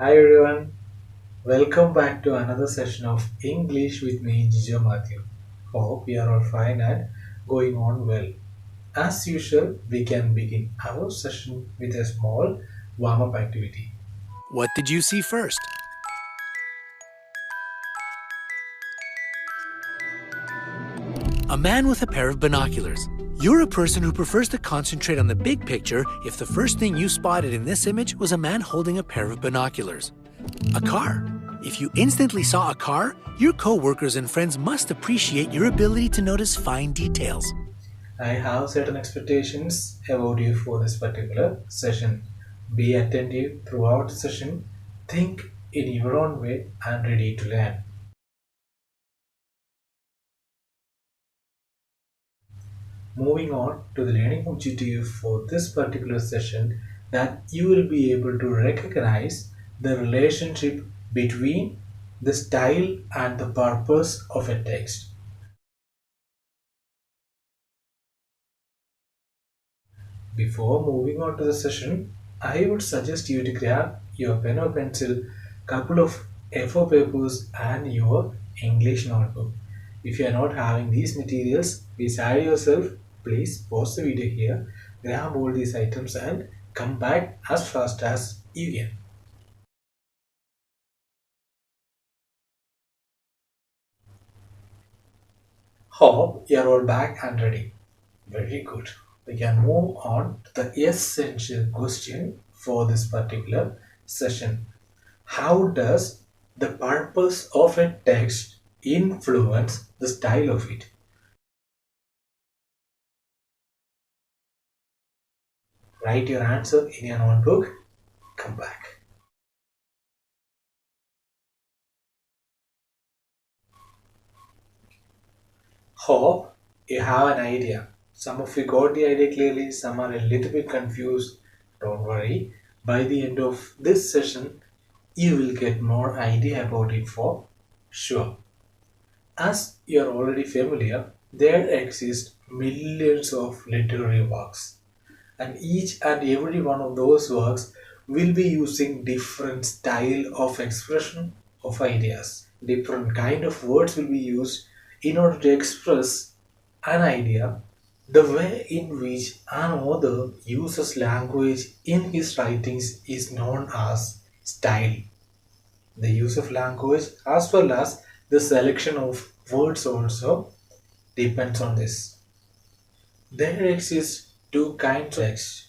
Hi everyone, welcome back to another session of English with me, Jijo Matthew. Hope you are all fine and going on well. As usual, we can begin our session with a small warm up activity. What did you see first? A man with a pair of binoculars. You're a person who prefers to concentrate on the big picture if the first thing you spotted in this image was a man holding a pair of binoculars. A car. If you instantly saw a car, your co-workers and friends must appreciate your ability to notice fine details. I have certain expectations about you for this particular session. Be attentive throughout the session, think in your own way, and ready to learn. Moving on to the learning objective for this particular session, that you will be able to recognize the relationship between the style and the purpose of a text. Before moving on to the session, I would suggest you to grab your pen or pencil, couple of A4 papers and your English notebook. If you are not having these materials, beside yourself, please pause the video here, grab all these items and come back as fast as you can. Hope you are all back and ready. Very good. We can move on to the essential question for this particular session. How does the purpose of a text influence the style of it? Write your answer in your notebook. Come back. Hope you have an idea. Some of you got the idea clearly, some are a little bit confused. Don't worry. By the end of this session, you will get more idea about it for sure. As you are already familiar, there exist millions of literary works, and each and every one of those works will be using different style of expression of ideas. Different kind of words will be used in order to express an idea. The way in which an author uses language in his writings is known as style. The use of language as well as the selection of words also depends on this. There exist two kinds of text.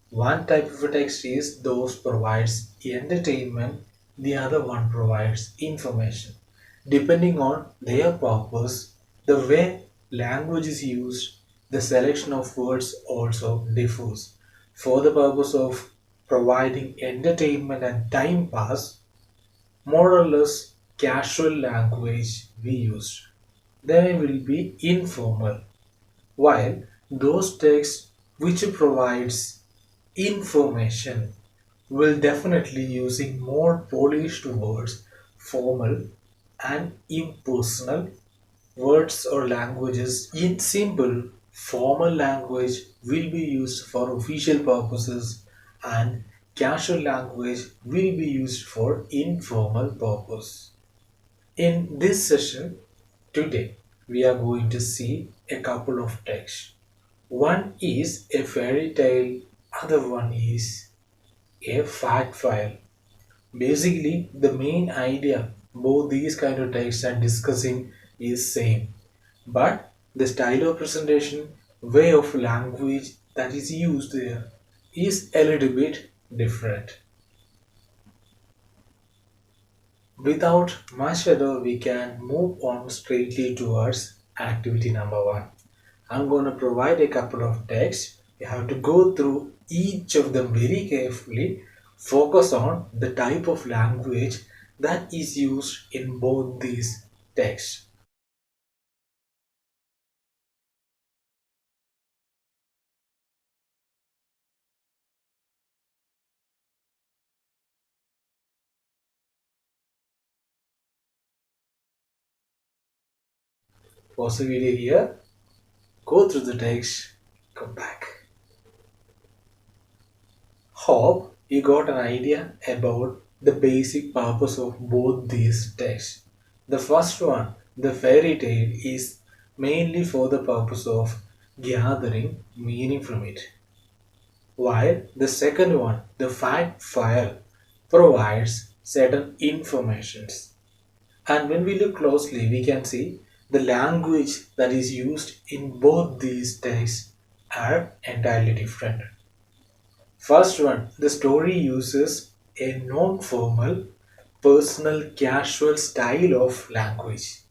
One type of a text is those provides entertainment, the other one provides information. Depending on their purpose, the way language is used, the selection of words also differs. For the purpose of providing entertainment and time pass, more or less casual language we use. They will be informal, while those texts which provides information will definitely using more polished words, formal and impersonal words or languages. In simple, formal language will be used for official purposes and casual language will be used for informal purpose. In this session today, we are going to see a couple of texts. One is a fairy tale, other one is a fact file. Basically, the main idea both these kind of texts are discussing is same, but the style of presentation, way of language that is used there is a little bit different. Without much ado, we can move on straightly towards activity number one. I'm going to provide a couple of texts. You have to go through each of them very carefully. Focus on the type of language that is used in both these texts. Pause the video here, go through the text, come back. Hope you got an idea about the basic purpose of both these texts. The first one, the fairy tale, is mainly for the purpose of gathering meaning from it, while the second one, the fact file, provides certain informations. And when we look closely, we can see the language that is used in both these texts are entirely different. First one, the story uses a non-formal, personal, casual style of language,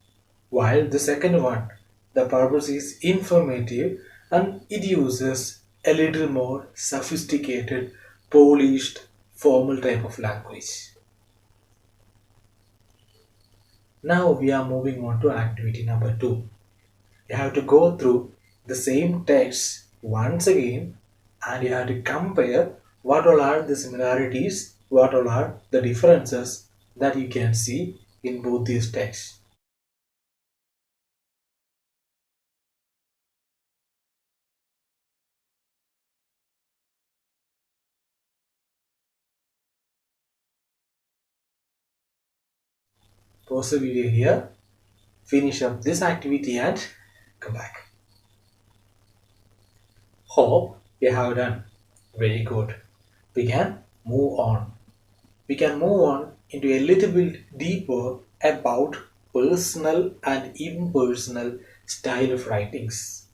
while the second one, the purpose is informative and it uses a little more sophisticated, polished, formal type of language. Now we are moving on to activity number 2. You have to go through the same text once again and you have to compare what all are the similarities, what all are the differences that you can see in both these texts. Pause the video here, finish up this activity and come back. Hope you have done very good. We can move on. We can move on into a little bit deeper about personal and impersonal style of writings.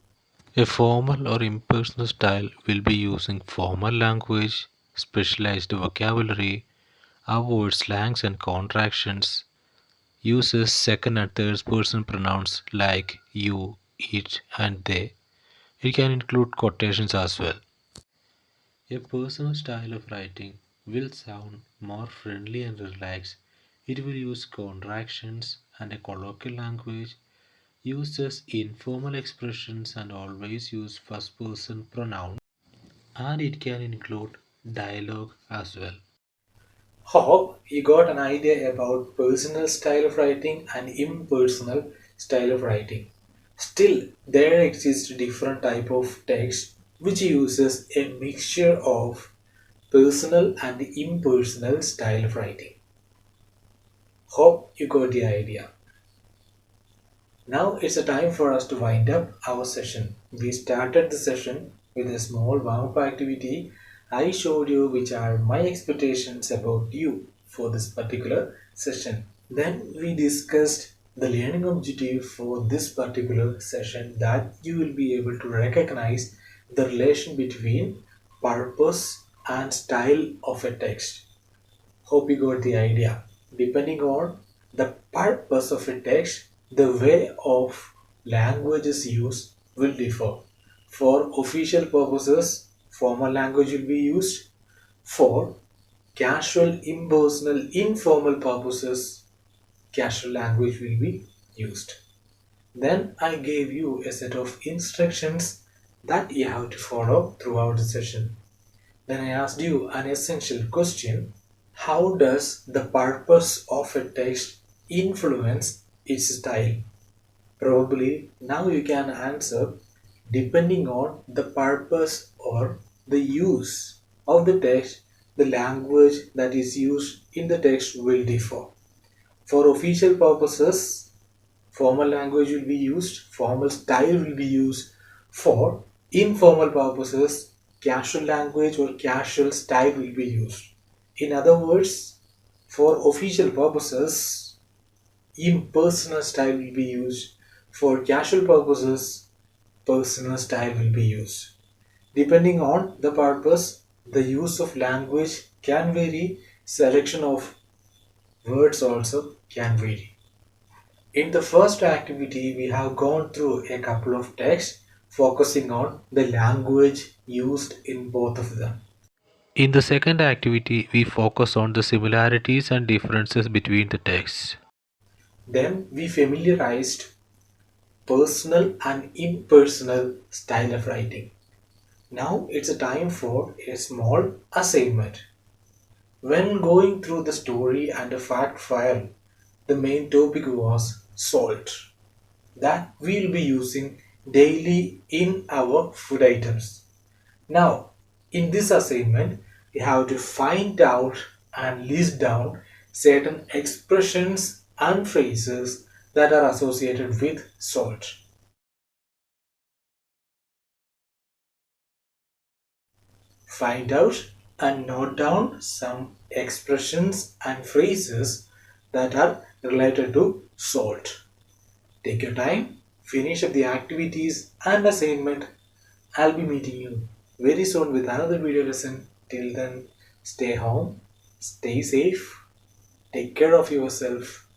A formal or impersonal style will be using formal language, specialized vocabulary, avoids slangs and contractions, uses second and third person pronouns like you, it, and they. It can include quotations as well. A personal style of writing will sound more friendly and relaxed. It will use contractions and a colloquial language, uses informal expressions and always use first person pronouns, and it can include dialogue as well. Hope you got an idea about personal style of writing and impersonal style of writing. Still, there exists different type of text which uses a mixture of personal and impersonal style of writing. Hope you got the idea. Now it's a time for us to wind up our session. We started the session with a small warm-up activity. I showed you which are my expectations about you for this particular session. Then we discussed the learning objective for this particular session, that you will be able to recognize the relation between purpose and style of a text. Hope you got the idea. Depending on the purpose of a text, the way of language is used will differ. For official purposes, formal language will be used. For casual, impersonal, informal purposes, casual language will be used. Then I gave you a set of instructions that you have to follow throughout the session. Then I asked you an essential question: how does the purpose of a text influence its style? Probably now you can answer: depending on the purpose or the use of the text, the language that is used in the text will differ. For official purposes, formal language will be used, formal style will be used. For informal purposes, casual language or casual style will be used. In other words, for official purposes, impersonal style will be used. For casual purposes, personal style will be used. Depending on the purpose, the use of language can vary, selection of words also can vary. In the first activity, we have gone through a couple of texts focusing on the language used in both of them. In the second activity, we focus on the similarities and differences between the texts. Then we familiarized personal and impersonal style of writing. Now it's a time for a small assignment. When going through the story and the fact file, the main topic was salt, that we'll be using daily in our food items. Now, in this assignment, you have to find out and list down certain expressions and phrases that are associated with salt. Find out and note down some expressions and phrases that are related to salt. Take your time, finish up the activities and assignment. I'll be meeting you very soon with another video lesson. Till then, stay home, stay safe, take care of yourself.